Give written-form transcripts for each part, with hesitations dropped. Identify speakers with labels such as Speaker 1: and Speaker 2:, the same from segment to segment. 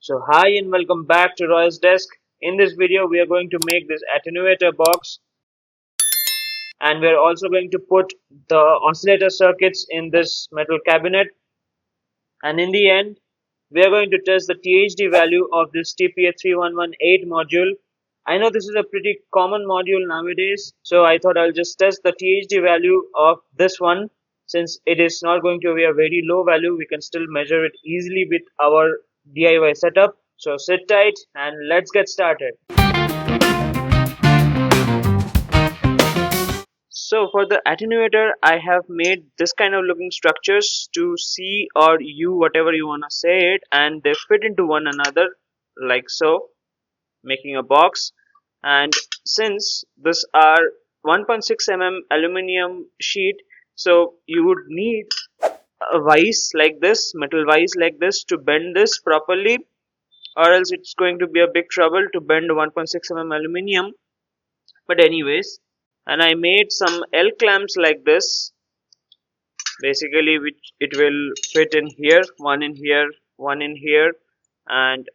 Speaker 1: So hi and welcome back to Roy's Desk. In this video we are going to make this attenuator box, and we are also going to put the oscillator circuits in this metal cabinet, and in the end we are going to test the THD value of this TPA3118 module. I know this is a pretty common module nowadays, so I thought I'll just test the THD value of this one. Since it is not going to be a very low value, we can still measure it easily with our DIY setup. So sit tight and let's get started. So for the attenuator, I have made this kind of looking structures to C or U, whatever you want to say it, and they fit into one another like so, making a box. And since this are 1.6 mm aluminum sheet, so you would need a vise like this, metal vise like this, to bend this properly, or else it's going to be a big trouble to bend 1.6 mm aluminum. But anyways, and I made some L clamps like this, basically, which it will fit in here, one in here, one in here, and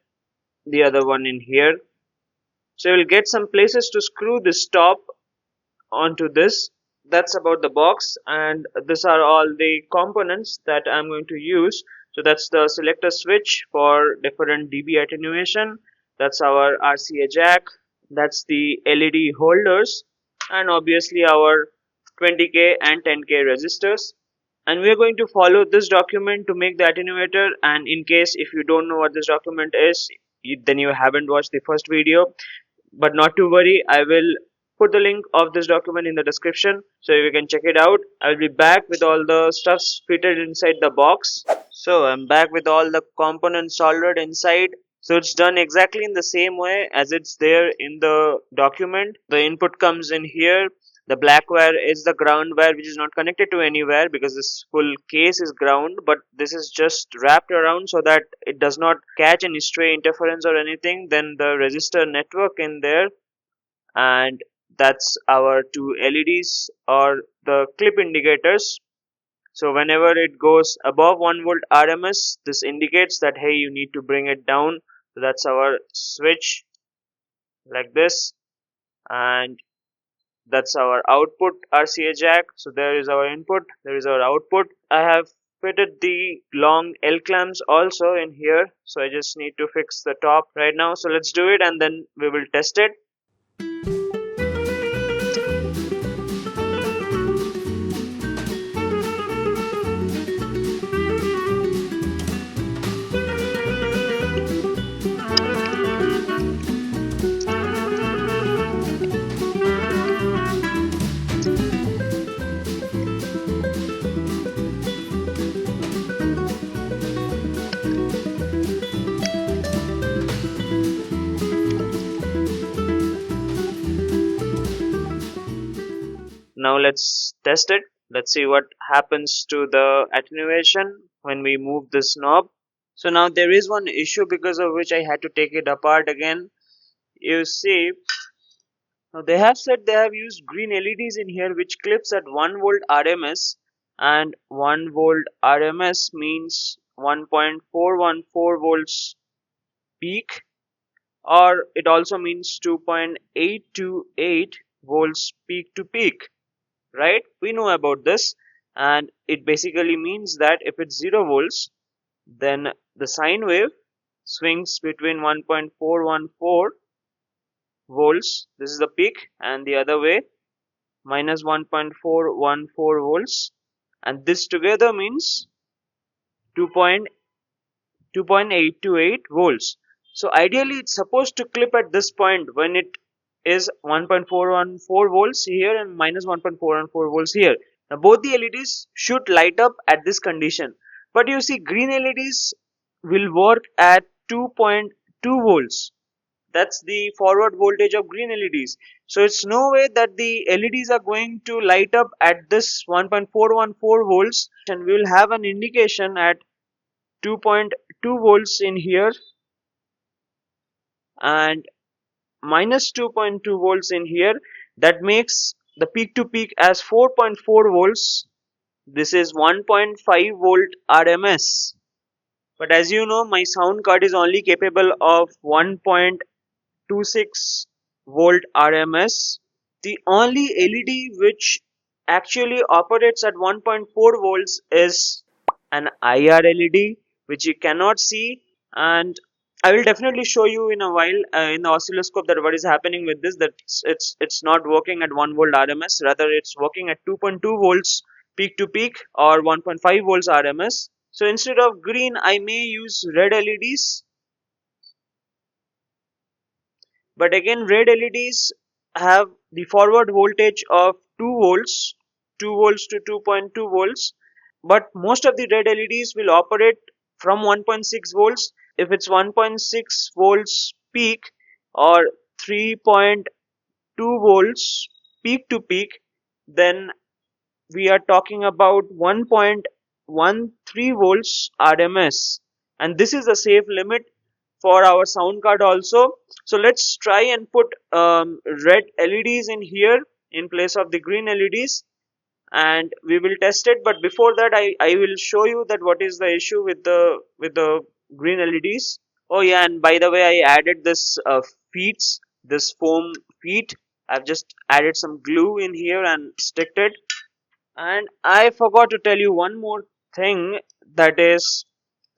Speaker 1: the other one in here. So you'll get some places to screw this top onto this. That's about the box, and these are all the components that I'm going to use. So that's the selector switch for different dB attenuation, that's our RCA jack, that's the LED holders, and obviously our 20k and 10k resistors. And we are going to follow this document to make the attenuator, and in case if you don't know what this document is, then you haven't watched the first video. But not to worry, I will put the link of this document in the description so you can check it out. I will be back with all the stuffs fitted inside the box. So I'm back with all the components soldered inside. So it's done exactly in the same way as it's there in the document. The input comes in here. The black wire is the ground wire, which is not connected to anywhere because this full case is ground, but this is just wrapped around so that it does not catch any stray interference or anything. Then the resistor network in there, and that's our two LEDs or the clip indicators. So whenever it goes above 1 volt RMS, this indicates that hey, you need to bring it down. So that's our switch like this, and that's our output RCA jack. So there is our input, there is our output. I have fitted the long L clamps also in here, so I just need to fix the top right now. So let's do it and then we will test it. Now let's test it. Let's see what happens to the attenuation when we move this knob. So now there is one issue because of which I had to take it apart again. You see, now they have said they have used green LEDs in here which clips at 1 volt RMS, and 1 volt RMS means 1.414 volts peak, or it also means 2.828 volts peak to peak. Right, we know about this, and it basically means that if it's 0 volts, then the sine wave swings between 1.414 volts, this is the peak, and the other way minus 1.414 volts, and this together means 2.828 volts. So ideally it's supposed to clip at this point when it is 1.414 volts here and minus 1.414 volts here. Now both the LEDs should light up at this condition, but you see green LEDs will work at 2.2 volts. That's the forward voltage of green LEDs. So it's no way that the LEDs are going to light up at this 1.414 volts, and we will have an indication at 2.2 volts in here and minus 2.2 volts in here. That makes the peak to peak as 4.4 volts. This is 1.5 volt RMS. But as you know, my sound card is only capable of 1.26 volt RMS. The only LED which actually operates at 1.4 volts is an IR LED, which you cannot see, and I will definitely show you in a while in the oscilloscope that what is happening with this, that it's not working at 1 volt RMS, rather it's working at 2.2 volts peak to peak or 1.5 volts RMS. So instead of green, I may use red LEDs. But again, red LEDs have the forward voltage of 2 volts, 2 volts to 2.2 volts. But most of the red LEDs will operate from 1.6 volts. If it's 1.6 volts peak or 3.2 volts peak to peak, then we are talking about 1.13 volts RMS, and this is a safe limit for our sound card also. So let's try and put red LEDs in here in place of the green LEDs, and we will test it. But before that, I will show you that what is the issue with the green LEDs. Oh yeah, and by the way, I added this this foam feet. I've just added some glue in here and sticked it. And I forgot to tell you one more thing, that is,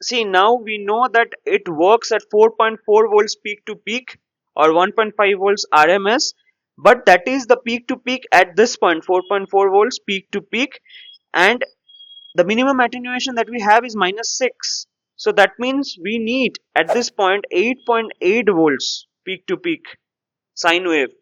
Speaker 1: see, now we know that it works at 4.4 volts peak to peak or 1.5 volts RMS, but that is the peak to peak at this point, 4.4 volts peak to peak, and the minimum attenuation that we have is -6. So that means we need at this point 8.8 volts peak to peak sine wave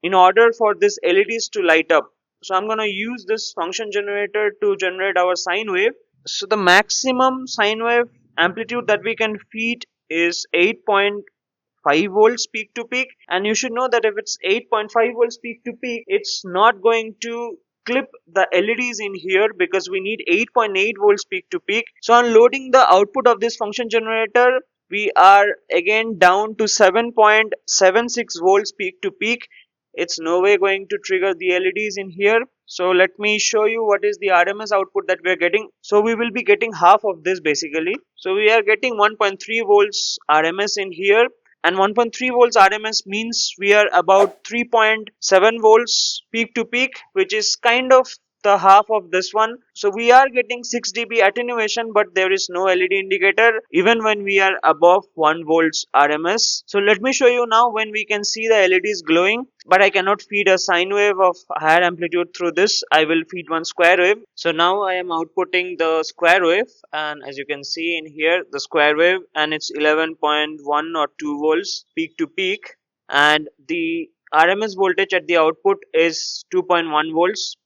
Speaker 1: in order for this LEDs to light up. So I'm going to use this function generator to generate our sine wave. So the maximum sine wave amplitude that we can feed is 8.5 volts peak to peak, and you should know that if it's 8.5 volts peak to peak, it's not going to clip the LEDs in here because we need 8.8 volts peak to peak. So on loading the output of this function generator, we are again down to 7.76 volts peak to peak. It's no way going to trigger the LEDs in here. So let me show you what is the RMS output that we are getting. So we will be getting half of this basically. So we are getting 1.3 volts RMS in here, and 1.3 volts RMS means we are about 3.7 volts peak to peak, which is kind of the half of this one. So we are getting 6 dB attenuation, but there is no LED indicator even when we are above 1 volts RMS. So let me show you now when we can see the LEDs glowing, but I cannot feed a sine wave of higher amplitude through this. I will feed one square wave. So now I am outputting the square wave, and as you can see in here, the square wave, and it's 11.1 or 2 volts peak to peak, and the RMS voltage at the output is 2.1 volts.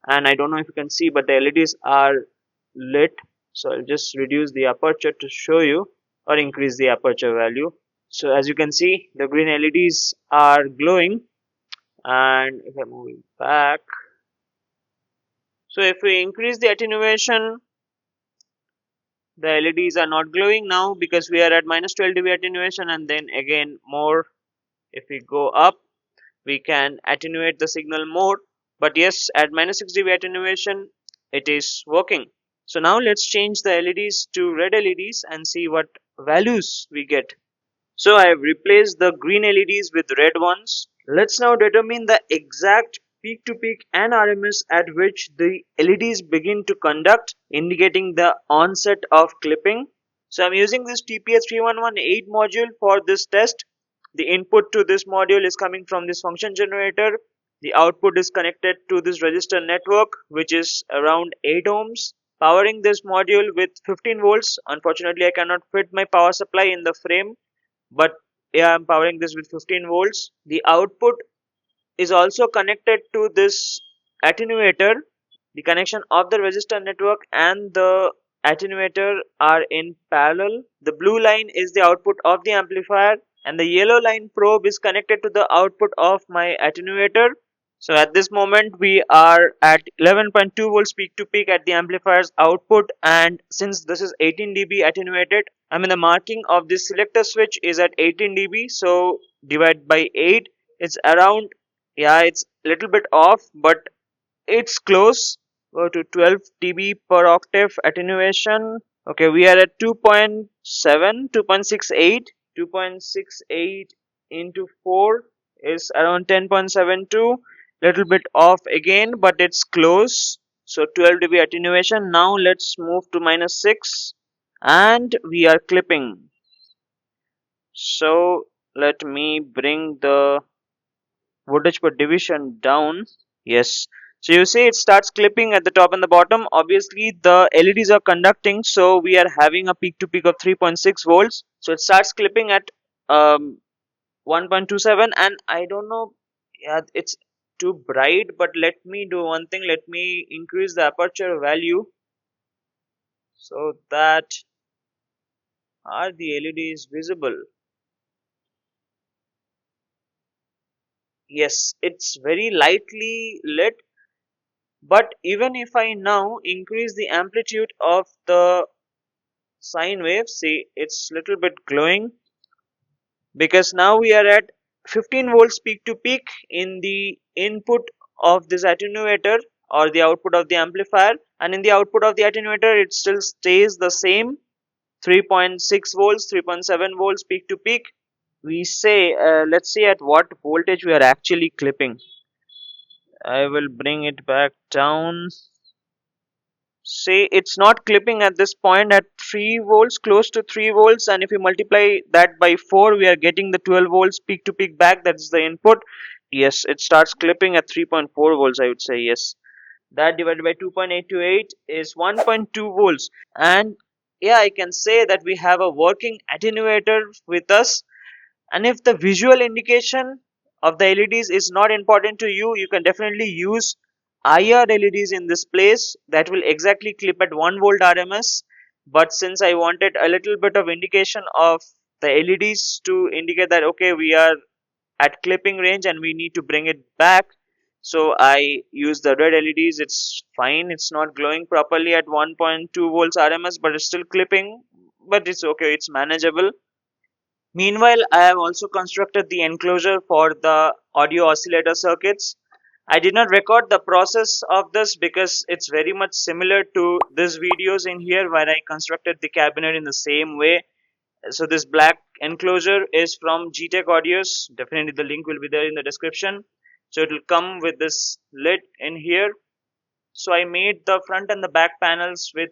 Speaker 1: And I don't know if you can see, but the LEDs are lit. So I'll just reduce the aperture to show you, or increase the aperture value. So as you can see, the green LEDs are glowing, and if I'm moving back, so if we increase the attenuation, the LEDs are not glowing now because we are at -12 dB attenuation, and then again more. If we go up, we can attenuate the signal more, but yes, at -6 dB attenuation it is working. So now let's change the LEDs to red LEDs and see what values we get. So I have replaced the green LEDs with red ones. Let's now determine the exact peak to peak and RMS at which the LEDs begin to conduct, indicating the onset of clipping. So I'm using this TPA3118 module for this test. The input to this module is coming from this function generator. The output is connected to this resistor network, which is around 8 ohms. Powering this module with 15 volts. Unfortunately, I cannot fit my power supply in the frame, but yeah, I'm powering this with 15 volts. The output is also connected to this attenuator. The connection of the resistor network and the attenuator are in parallel. The blue line is the output of the amplifier, and the yellow line probe is connected to the output of my attenuator. So at this moment we are at 11.2 volts peak to peak at the amplifier's output, and since this is 18 dB attenuated, I mean the marking of this selector switch is at 18 dB, so divide by 8, it's around, yeah, it's a little bit off, but it's close. Go to 12 dB per octave attenuation. Okay, we are at 2.3 2.68. 2.68 into 4 is around 10.72. Little bit off again, but it's close. So 12 dB attenuation. Now let's move to -6 and we are clipping. So let me bring the voltage per division down. Yes. So you see it starts clipping at the top and the bottom. Obviously the LEDs are conducting, so we are having a peak to peak of 3.6 volts. So it starts clipping at 1.27, and I don't know, yeah, it's too bright, but let me do one thing. Let me increase the aperture value so that are the LEDs visible. Yes, it's very lightly lit. But even if I now increase the amplitude of the sine wave, see it's little bit glowing, because now we are at 15 volts peak to peak in the input of this attenuator or the output of the amplifier, and in the output of the attenuator it still stays the same 3.6 volts, 3.7 volts peak to peak. We say, let's see at what voltage we are actually clipping. I will bring it back down. Say it's not clipping at this point at 3 volts, close to 3 volts, and if we multiply that by 4 we are getting the 12 volts peak to peak back. That's the input. Yes, it starts clipping at 3.4 volts, I would say. Yes, that divided by 2.828 is 1.2 volts. And yeah, I can say that we have a working attenuator with us. And if the visual indication of the LEDs is not important to you, you can definitely use IR LEDs in this place that will exactly clip at 1 volt RMS. But since I wanted a little bit of indication of the LEDs to indicate that okay, we are at clipping range and we need to bring it back, so I use the red LEDs. It's fine, it's not glowing properly at 1.2 volts RMS, but it's still clipping, but it's okay, it's manageable. Meanwhile, I have also constructed the enclosure for the audio oscillator circuits. I did not record the process of this because it's very much similar to this videos in here where I constructed the cabinet in the same way. So this black enclosure is from GTech Audios. Definitely the link will be there in the description. So it will come with this lid in here. So I made the front and the back panels with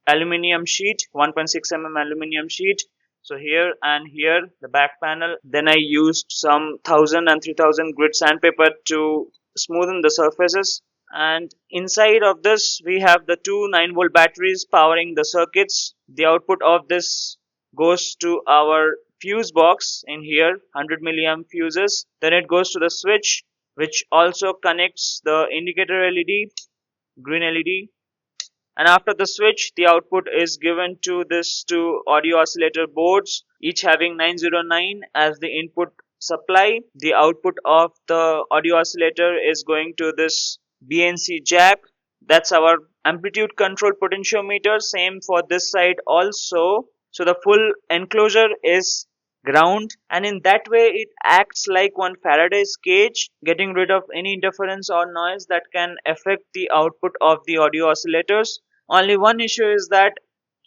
Speaker 1: aluminium sheet, 1.6 mm aluminium sheet. So here and here the back panel. Then I used some 1000 and 3000 grit sandpaper to smoothen the surfaces. And inside of this we have the two 9-volt batteries powering the circuits. The output of this goes to our fuse box in here, 100 milliamp fuses. Then it goes to the switch, which also connects the indicator LED, green LED. And after the switch, the output is given to this two audio oscillator boards, each having 909 as the input supply. The output of the audio oscillator is going to this BNC jack. That's our amplitude control potentiometer. Same for this side also. So the full enclosure is ground, and in that way it acts like one Faraday's cage, getting rid of any interference or noise that can affect the output of the audio oscillators. Only one issue is that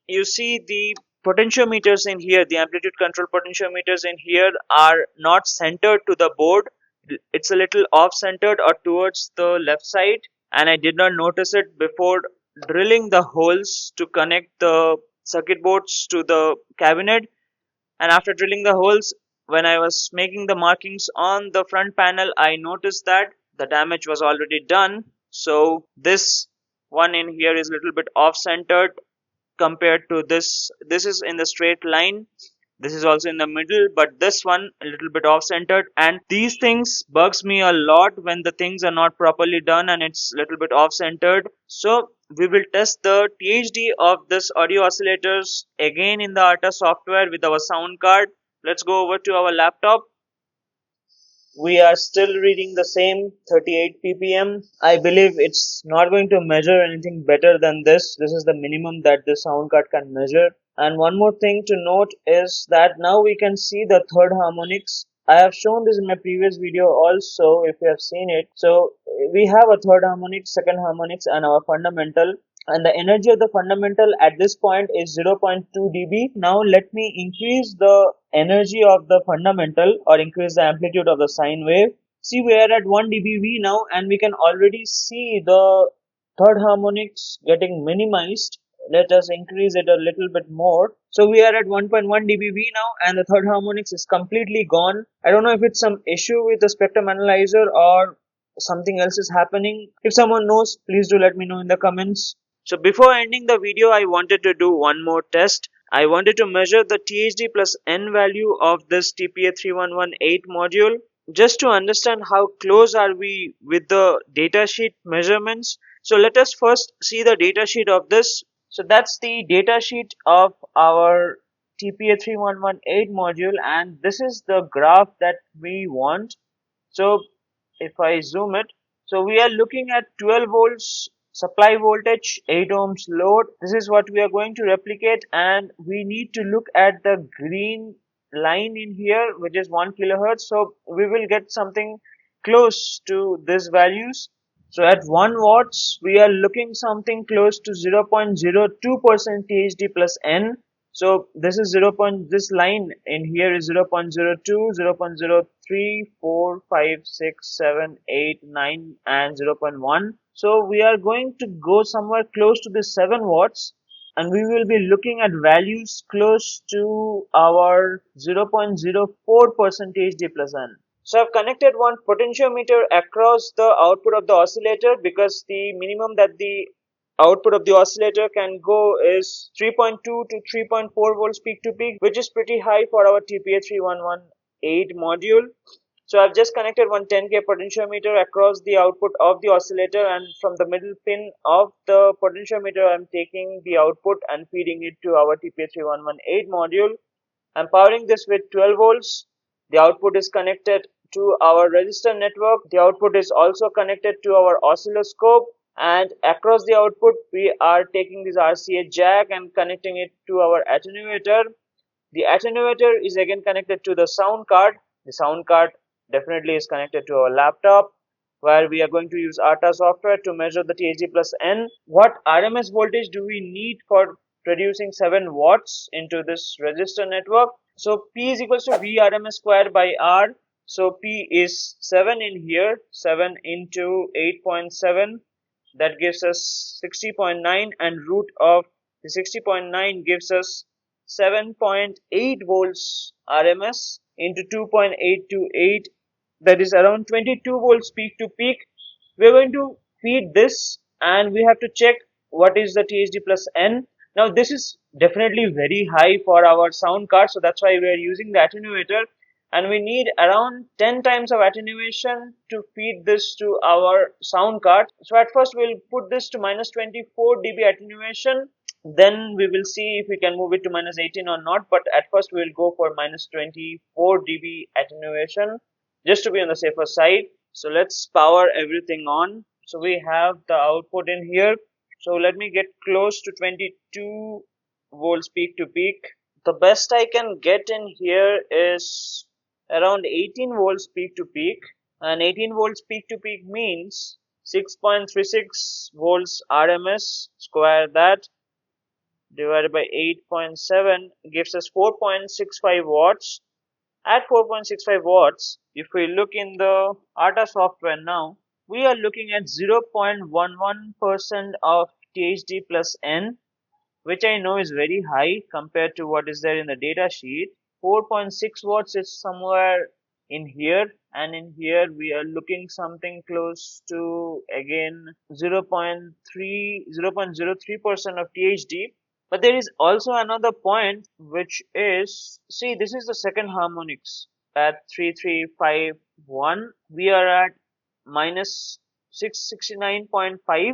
Speaker 1: you see the potentiometers in here, the amplitude control potentiometers in here are not centered to the board. It's a little off centered or towards the left side, and I did not notice it before drilling the holes to connect the circuit boards to the cabinet. And after drilling the holes, when I was making the markings on the front panel, I noticed that the damage was already done. So this one in here is a little bit off centered compared to this. This is in the straight line, this is also in the middle, but this one a little bit off centered. And these things bugs me a lot when the things are not properly done and it's a little bit off centered. So we will test the THD of this audio oscillators again in the ARTA software with our sound card. Let's go over to our laptop. We are still reading the same 38 ppm. I believe it's not going to measure anything better than this. This is the minimum that the sound card can measure. And one more thing to note is that now we can see the third harmonics. I have shown this in my previous video also, if you have seen it. So we have a third harmonics, second harmonics, and our fundamental. and the energy of the fundamental at this point is 0.2 dB. Now let me increase the energy of the fundamental or increase the amplitude of the sine wave. See, we are at 1 dBV now, and we can already see the third harmonics getting minimized. Let us increase it a little bit more. So we are at 1.1 dBV now, and the third harmonics is completely gone. I don't know if it's some issue with the spectrum analyzer or something else is happening. If someone knows, please do let me know in the comments. So before ending the video, I wanted to do one more test. I wanted to measure the THD plus N value of this TPA3118 module, just to understand how close are we with the datasheet measurements. So let us first see the datasheet of this. So that's the datasheet of our TPA3118 module, and this is the graph that we want. So if I zoom it, so we are looking at 12 volts supply voltage, 8 ohms load. This is what we are going to replicate, and we need to look at the green line in here, which is 1 kilohertz. So we will get something close to these values. So at 1 watts, we are looking something close to 0.02% THD plus N. So this is this line in here is 0.02, 0.03, 4, 5, 6, 7, 8, 9 and 0.1. So we are going to go somewhere close to the 7 watts, and we will be looking at values close to our 0.04% THD plus N. So I've connected one potentiometer across the output of the oscillator, because the minimum that the output of the oscillator can go is 3.2 to 3.4 volts peak to peak, which is pretty high for our TPA3118 module. So I've just connected one 10K potentiometer across the output of the oscillator, and from the middle pin of the potentiometer I'm taking the output and feeding it to our TPA3118 module. I'm powering this with 12 volts. The output is connected to our resistor network. The output is also connected to our oscilloscope, and across the output we are taking this RCA jack and connecting it to our attenuator. The attenuator is again connected to the sound card. The sound card definitely is connected to our laptop, where we are going to use ARTA software to measure the THD plus N. What RMS voltage do we need for producing 7 watts into this resistor network? So P is equals to V RMS square by R. So P is 7 in here, 7 into 8.7, that gives us 60.9, and root of the 60.9 gives us 7.8 volts RMS into 2.828, that is around 22 volts peak to peak. We're going to feed this, and we have to check what is the THD plus N. Now this is definitely very high for our sound card, so that's why we are using the attenuator, and we need around 10 times of attenuation to feed this to our sound card. So at first we'll put this to minus 24 dB attenuation, then we will see if we can move it to minus 18 or not, but at first we'll go for minus 24 dB attenuation just to be on the safer side. So let's power everything on. So we have the output in here. So let me get close to 22 volts peak to peak. The best I can get in here is around 18 volts peak to peak, and 18 volts peak to peak means 6.36 volts RMS. Square that divided by 8.7 gives us 4.65 watts. At 4.65 watts, if we look in the ARTA software now, we are looking at 0.11% of THD plus N, which I know is very high compared to what is there in the data sheet. 4.6 watts is somewhere in here, and in here we are looking something close to again 0.03% of THD. But there is also another point, which is, see, this is the second harmonics at 3351. We are at minus 669.5,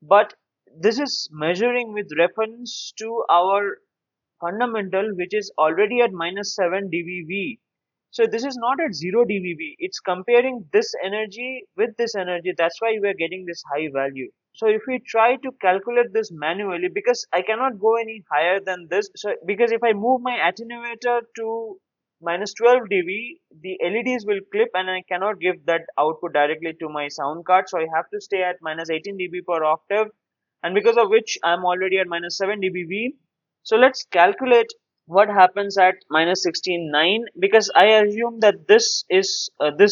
Speaker 1: but this is measuring with reference to our fundamental, which is already at minus 7 dBV. So this is not at 0 dBV. It's comparing this energy with this energy. That's why we are getting this high value. So if we try to calculate this manually, because I cannot go any higher than this, so because if I move my attenuator to minus 12 dB, the LEDs will clip and I cannot give that output directly to my sound card. So I have to stay at minus 18 dB per octave. and because of which I'm already at minus 7 dBV. So let's calculate what happens at minus 16.9, because I assume that this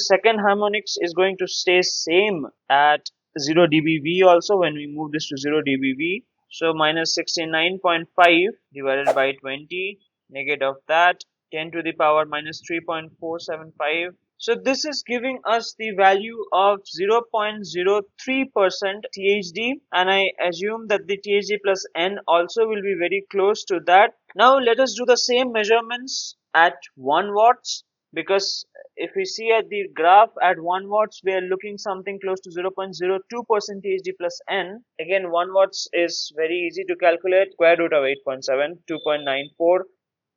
Speaker 1: second harmonics is going to stay same at 0 dBV also when we move this to 0 dBV. So minus 69.5 divided by 20, negate of that, 10 to the power minus 3.475. So this is giving us the value of 0.03% THD, and I assume that the THD plus N also will be very close to that. Now let us do the same measurements at 1 watts, because if we see at the graph at 1 watts, we are looking something close to 0.02% THD plus N. Again, 1 watts is very easy to calculate. Square root of 8.7, 2.94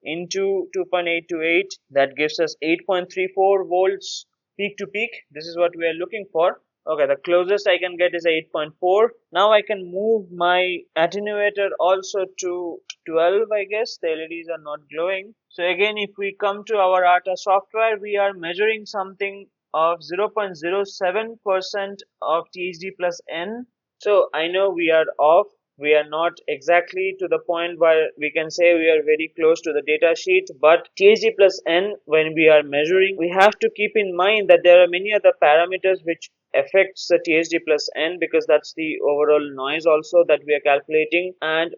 Speaker 1: into 2.828, that gives us 8.34 volts peak to peak. This is what we are looking for. Okay, the closest I can get is 8.4. Now I can move my attenuator also to 12, I guess. The LEDs are not glowing. So again, if we come to our ARTA software, we are measuring something of 0.07% of THD plus N. So I know we are off. We are not exactly to the point where we can say we are very close to the data sheet, but THD plus N, when we are measuring, we have to keep in mind that there are many other parameters which affects the THD plus N, because that's the overall noise also that we are calculating. And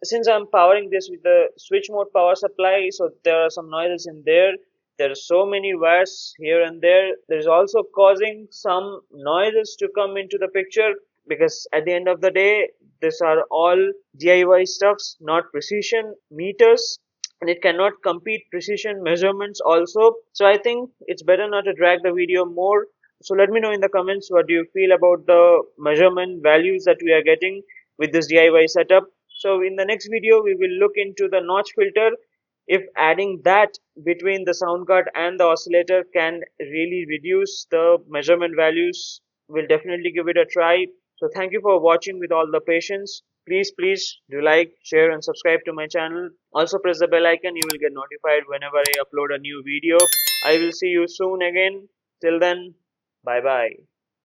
Speaker 1: since I'm powering this with the switch mode power supply, so there are some noises in there. There are so many wires here and there. There is also causing some noises to come into the picture, because at the end of the day, these are all DIY stuffs, not precision meters, and it cannot compete precision measurements also. So I think it's better not to drag the video more. So let me know in the comments what do you feel about the measurement values that we are getting with this DIY setup. So in the next video, we will look into the notch filter. If adding that between the sound card and the oscillator can really reduce the measurement values, we'll definitely give it a try. So thank you for watching with all the patience. Please do like, share and subscribe to my channel. Also press the bell icon. You will get notified whenever I upload a new video. I will see you soon again. Till then, bye bye.